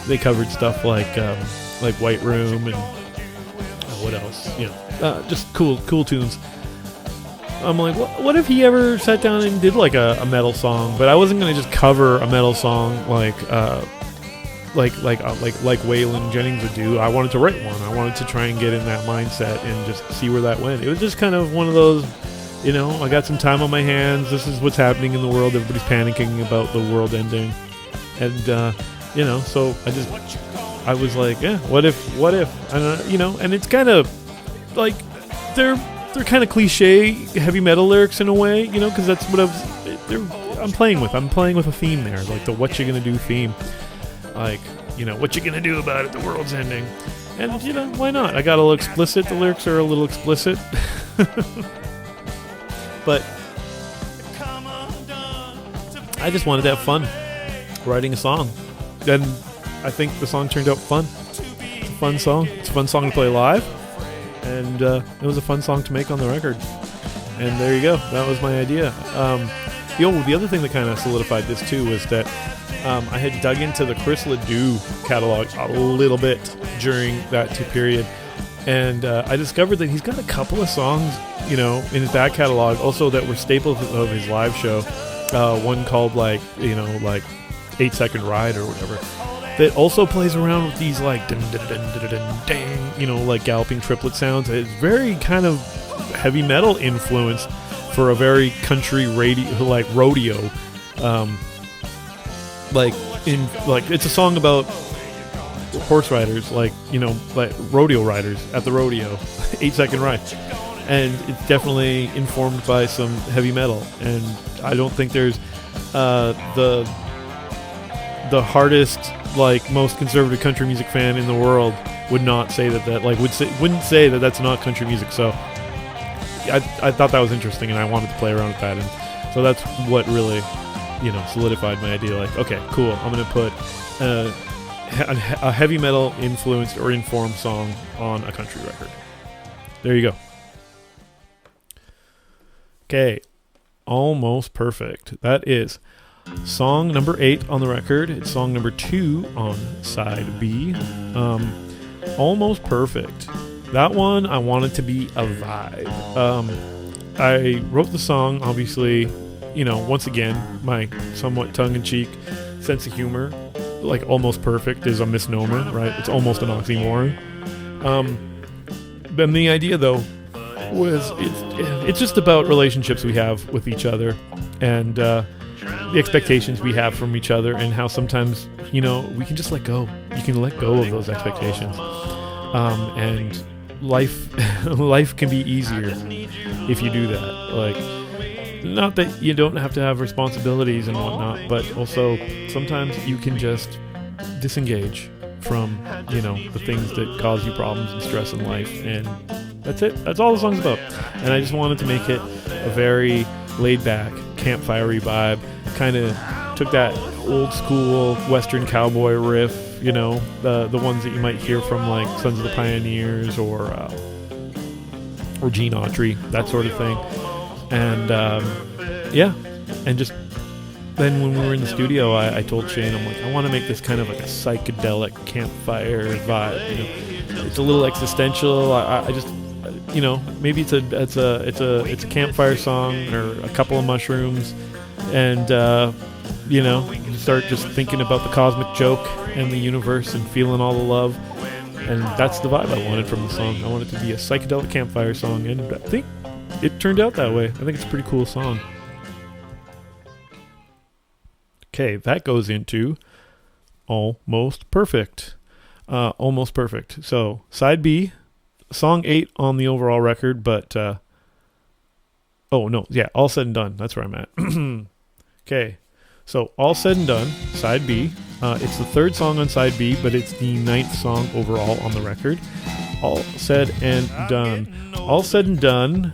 Speaker 1: they covered stuff like White Room and what else, just cool tunes. I'm like, what if he ever sat down and did like a metal song? But I wasn't gonna just cover a metal song like Waylon Jennings would do. I wanted to write one. I wanted to try and get in that mindset and just see where that went. It was just kind of one of those, I got some time on my hands. This is what's happening in the world. Everybody's panicking about the world ending, and so I was like, yeah, what if, and it's kind of like they're kind of cliche heavy metal lyrics in a way, because that's what I'm playing with. I'm playing with a theme there, like the what you gonna do theme, like, what you gonna do about it, the world's ending. And why not? I got a little explicit. The lyrics are a little explicit. But I just wanted to have fun writing a song, and I think the song turned out fun. It's a fun song. It's a fun song to play live, and it was a fun song to make on the record. And there you go. That was my idea. The other thing that kind of solidified this too was that I had dug into the Chris Ledoux catalog a little bit during that period, and I discovered that he's got a couple of songs, in his back catalog also that were staples of his live show. One called like 8 Second Ride or whatever, that also plays around with these like dun, dun, dun, dun, dun, dang, like galloping triplet sounds. It's very kind of heavy metal influenced for a very country rodeo. It's a song about horse riders, like rodeo riders at the rodeo, 8-second ride, and it's definitely informed by some heavy metal. And I don't think there's the hardest, like, most conservative country music fan in the world would not say that wouldn't say that that's not country music. So I thought that was interesting, and I wanted to play around with that, and so that's what really solidified my idea. Like, okay, cool, I'm gonna put a heavy metal influenced or informed song on a country record. There you go. Okay, Almost Perfect. That is song number 8 on the record. It's song number 2 on side B. Almost Perfect. That one, I wanted to be a vibe. I wrote the song, obviously, once again, my somewhat tongue-in-cheek sense of humor. Like, almost perfect is a misnomer, right? It's almost an oxymoron. Then the idea, though, was it's just about relationships we have with each other, and the expectations we have from each other, and how sometimes we can just let go. You can let go of those expectations, and life can be easier if you do that. Like, not that you don't have to have responsibilities and whatnot, but also sometimes you can just disengage from the things that cause you problems and stress in life, and that's it. That's all the song's about. And I just wanted to make it a very laid-back, campfire-y vibe. Kind of took that old-school Western cowboy riff, the ones that you might hear from, like, Sons of the Pioneers or Gene Autry, that sort of thing. And and just then when we were in the studio, I told Shane, I'm like, I want to make this kind of like a psychedelic campfire vibe. It's a little existential. I just maybe it's a campfire song or a couple of mushrooms, and start just thinking about the cosmic joke and the universe and feeling all the love. And that's the vibe I wanted from the song. I wanted it to be a psychedelic campfire song, and I think it turned out that way. I think it's a pretty cool song. Okay, that goes into Almost Perfect. Almost Perfect. So, side B, song 8 on the overall record, but all said and done. That's where I'm at. Okay, so all said and done, side B. It's the 3rd song on side B, but it's the 9th song overall on the record. All said and done. All said and done.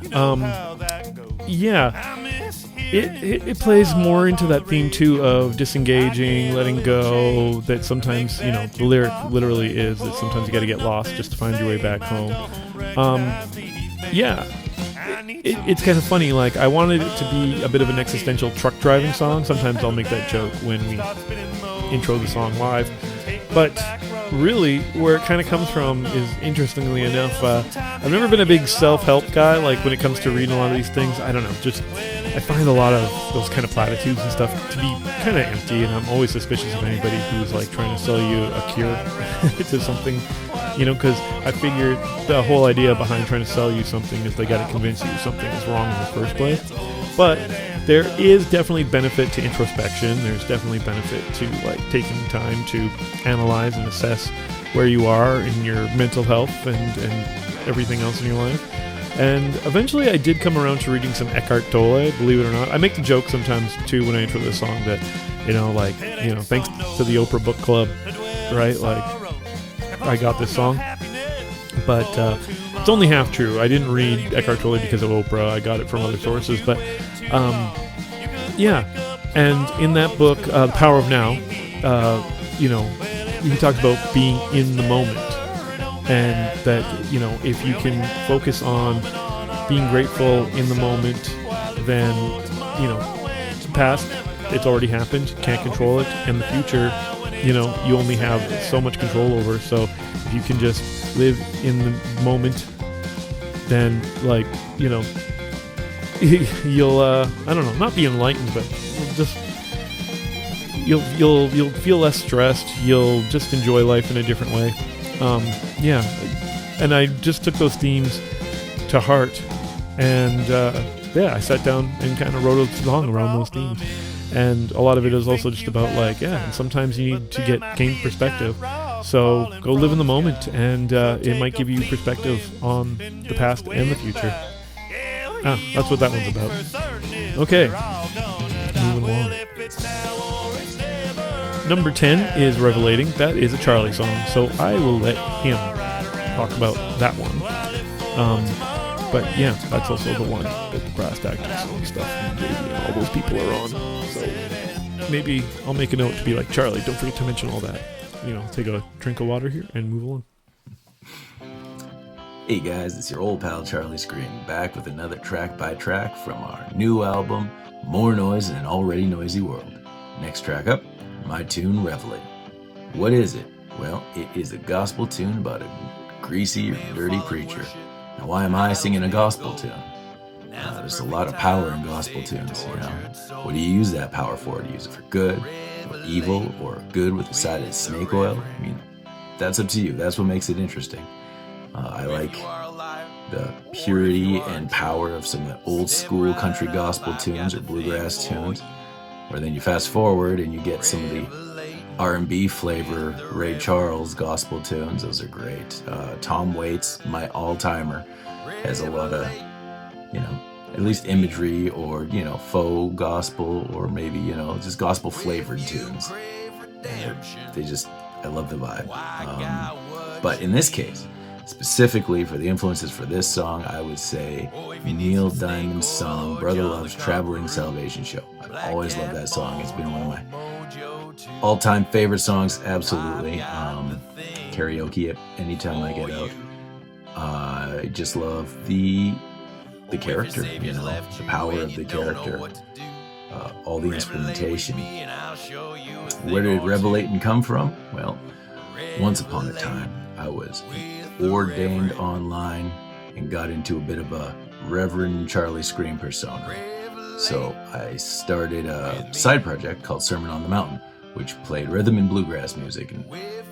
Speaker 1: It plays more into that theme too of disengaging, letting go. That sometimes, the lyric literally is that sometimes you got to get lost just to find your way back home. It's kind of funny. Like, I wanted it to be a bit of an existential truck driving song. Sometimes I'll make that joke when we intro the song live, but really where it kind of comes from is, interestingly enough, I've never been a big self-help guy. Like, when it comes to reading a lot of these things, I don't know, just I find a lot of those kind of platitudes and stuff to be kind of empty, and I'm always suspicious of anybody who's like trying to sell you a cure to something, because I figure the whole idea behind trying to sell you something is they got to convince you something is wrong in the first place. But there is definitely benefit to introspection. There's definitely benefit to, like, taking time to analyze and assess where you are in your mental health and everything else in your life. And eventually I did come around to reading some Eckhart Tolle, believe it or not. I make the joke sometimes too when I intro this song that, thanks to the Oprah Book Club, right? Like, I got this song. But it's only half true. I didn't read Eckhart Tolle because of Oprah. I got it from other sources. But and in that book, The Power of Now, he talks about being in the moment, and that if you can focus on being grateful in the moment, then the past, it's already happened, can't control it, and the future, you only have so much control over. So if you can just live in the moment, then you'll I don't know, not be enlightened, but just you'll feel less stressed. You'll just enjoy life in a different way. And I just took those themes to heart, and I sat down and kind of wrote a song around those themes. And a lot of it is also just about, like, and sometimes you need to gain perspective. So go live in the moment, and it might give you perspective on the past and the future. That's what that one's about. Okay, moving along. Number 10 is Revelating. That is a Charlie song, so I will let him talk about that one. But yeah, that's also the one that Brass Tactics and stuff and Davey and all those people are on. So maybe I'll make a note to be like, Charlie, don't forget to mention all that. Take a drink of water here and move along.
Speaker 2: Hey guys, it's your old pal Charlie Screen, back with another track by track from our new album, More Noise in an Already Noisy World. Next track up, my tune, Revelating. What is it? Well, it is a gospel tune about a greasy or dirty preacher. Now, why am I singing a gospel tune? There's a lot of power in gospel tunes, What do you use that power for? Do you use it for good, or evil, or good with a side of snake oil? I mean, that's up to you. That's what makes it interesting. I like the purity and power of some of the old school country gospel tunes or bluegrass tunes, where then you fast forward and you get some of the R&B flavor Ray Charles gospel tunes. Those are great. Tom Waits, my all-timer, has a lot of, at least imagery or, faux gospel or maybe, just gospel flavored tunes. And I love the vibe. But in this case, specifically for the influences for this song, I would say Neil Diamond's song, Brother Love's Traveling Salvation Show. I've always loved that song. It's been one of my all-time favorite songs, absolutely. Karaoke it anytime I get out. I just love the character, the power of the character, all the instrumentation. Where did Revelating come from? Well, once upon a time, I was ordained online and got into a bit of a Reverend Charlie Scream persona. So I started a side project called Sermon on the Mountain, which played rhythm and bluegrass music, and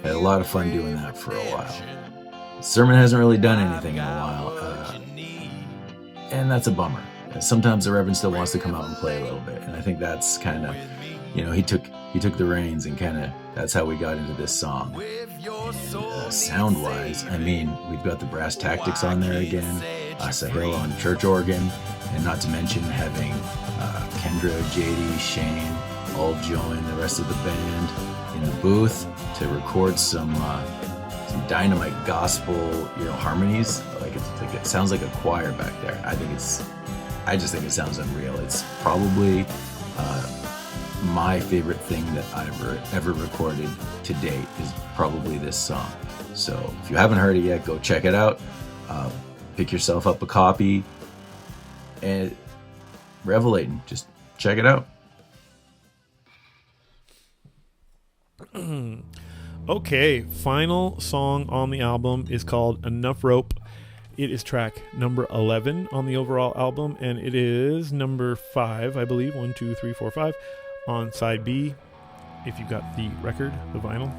Speaker 2: had a lot of fun doing that for a while. Sermon hasn't really done anything in a while, and that's a bummer. Sometimes the Reverend still wants to come out and play a little bit, and I think that's kind of, he took the reins, and kind of that's how we got into this song. And sound-wise, we've got the Brass Tactics on there again, Sahil on church organ, and not to mention having Kendra, JD, Shane all join the rest of the band in the booth to record some dynamite gospel, harmonies. It sounds like a choir back there. I just think it sounds unreal. It's probably my favorite thing that I've ever recorded to date is probably this song. So if you haven't heard it yet, go check it out. Pick yourself up a copy and Revelating. Just check it out.
Speaker 1: Okay, final song on the album is called Enough Rope. It is track number 11 on the overall album, and it is number 5, I believe, 1, 2, 3, 4, 5, on side B, if you got the record, the vinyl.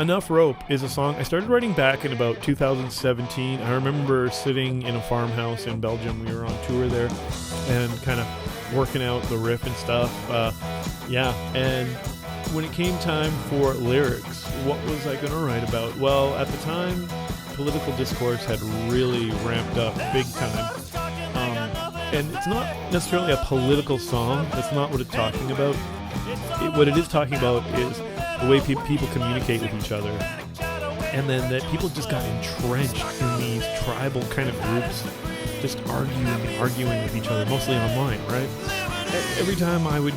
Speaker 1: Enough Rope is a song I started writing back in about 2017. I remember sitting in a farmhouse in Belgium. We were on tour there and kind of working out the riff and stuff. And when it came time for lyrics, what was I going to write about? Well, at the time, political discourse had really ramped up big time. And it's not necessarily a political song. That's not what it's talking about. What it is talking about is the way people communicate with each other. And then that people just got entrenched in these tribal kind of groups, just arguing with each other, mostly online, right? Every time I would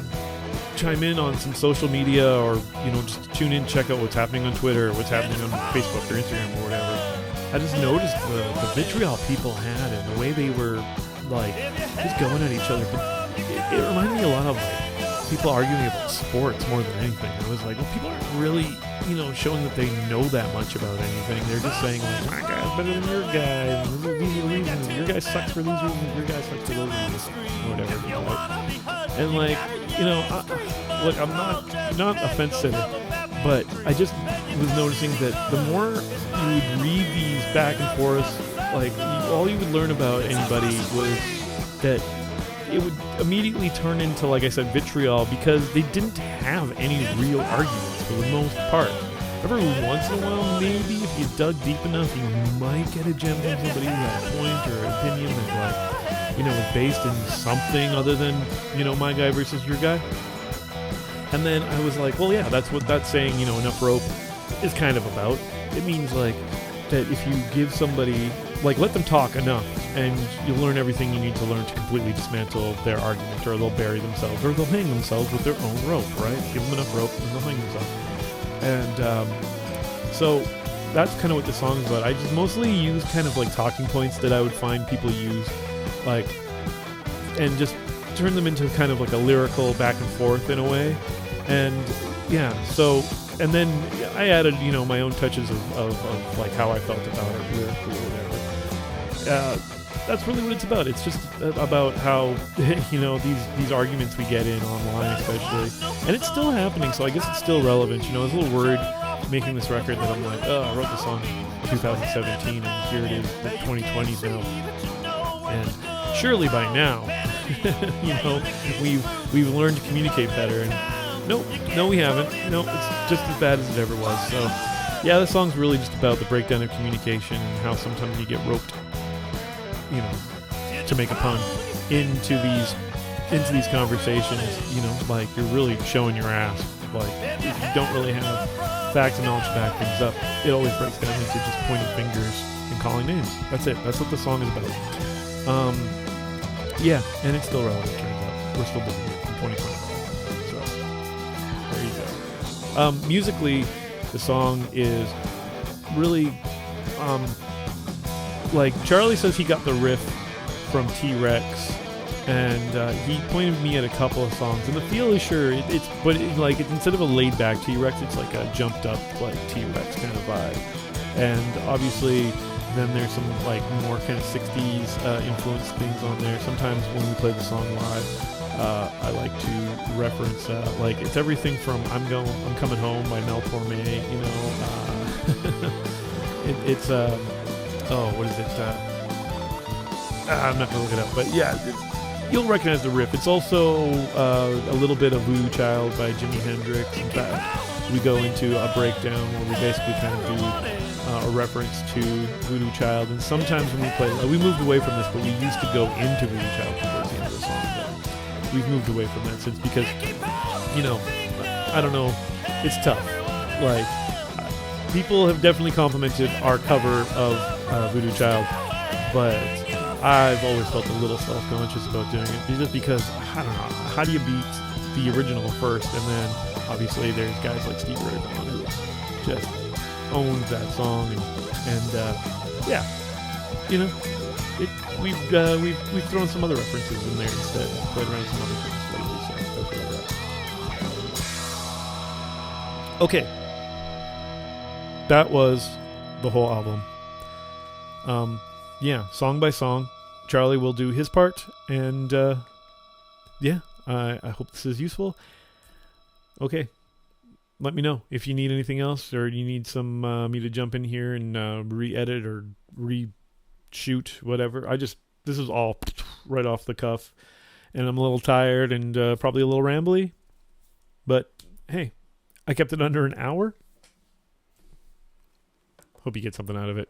Speaker 1: chime in on some social media or, just tune in, check out what's happening on Twitter, what's happening on Facebook or Instagram or whatever, I just noticed the vitriol people had and the way they were, just going at each other. But it reminded me a lot of, people arguing about sports more than anything. I was like, well, people aren't really, showing that they know that much about anything. They're just saying, my guy's better than your guy, and these are the reasons. Your guy sucks for these reasons, your guy sucks for those reasons, or whatever. And look, I'm not offensive, but I just was noticing that the more you would read these back and forth, all you would learn about anybody was that it would immediately turn into, like I said, vitriol, because they didn't have any real arguments for the most part. every once in a while, maybe if you dug deep enough, you might get a gem from somebody who had a point or an opinion that, like, was based in something other than, my guy versus your guy. And then I was like, well, yeah, that's what that saying, enough rope is kind of about. It means, like, that if you give somebody, like, let them talk enough, and you'll learn everything you need to learn to completely dismantle their argument, or they'll bury themselves, or they'll hang themselves with their own rope, right? Give them enough rope, and they'll hang themselves. And so that's kind of what the song is about. I just mostly use kind of like talking points that I would find people use, like, and just turn them into kind of like a lyrical back and forth in a way. And yeah, so, and then I added, my own touches of like how I felt about it lyrically or whatever. That's really what it's about. It's just about how, these arguments we get in online especially. And it's still happening, so I guess it's still relevant. I was a little worried making this record that I'm like, I wrote this song in 2017 and here it is, the 2020s now. And surely by now, we've learned to communicate better. And no, we haven't. No, it's just as bad as it ever was. So yeah, this song's really just about the breakdown of communication and how sometimes you get roped, to make a pun, into these conversations, like you're really showing your ass. Like, if you don't really have facts and knowledge to back things up, it always breaks down into just pointing fingers and calling names. That's it. That's what the song is about. Yeah, and it's still relevant, turns out. We're still doing it in 2020. So, there you go. Musically, the song is really, like, Charlie says he got the riff from T-Rex, and he pointed me at a couple of songs, and the feel is sure, it's instead of a laid-back T-Rex, it's like a jumped-up, like, T-Rex kind of vibe. And obviously, then there's some, like, more kind of 60s influenced things on there. Sometimes when we play the song live, I like to reference, like, it's everything from I'm Coming Home by Mel Torme, it's what is it? I'm not going to look it up, but yeah, you'll recognize the riff. It's also a little bit of Voodoo Child by Jimi Hendrix. In fact, we go into a breakdown where we basically kind of do a reference to Voodoo Child, and sometimes when we play, we moved away from this, but we used to go into Voodoo Child towards the end of the song, but we've moved away from that since, because, I don't know, it's tough. Like, people have definitely complimented our cover of Voodoo Child, but I've always felt a little self-conscious about doing it, just because, I don't know, how do you beat the original first? And then, obviously, there's guys like Steve Ray Vaughan who just owns that song, and yeah, we've thrown some other references in there instead, played around some other things lately, so that's where we're at. Okay, that was the whole album. Yeah, song by song, Charlie will do his part, and yeah, I hope this is useful. Okay, let me know if you need anything else, or you need some me to jump in here and re-edit or re-shoot, whatever. This is all right off the cuff, and I'm a little tired and probably a little rambly, but hey, I kept it under an hour. Hope you get something out of it.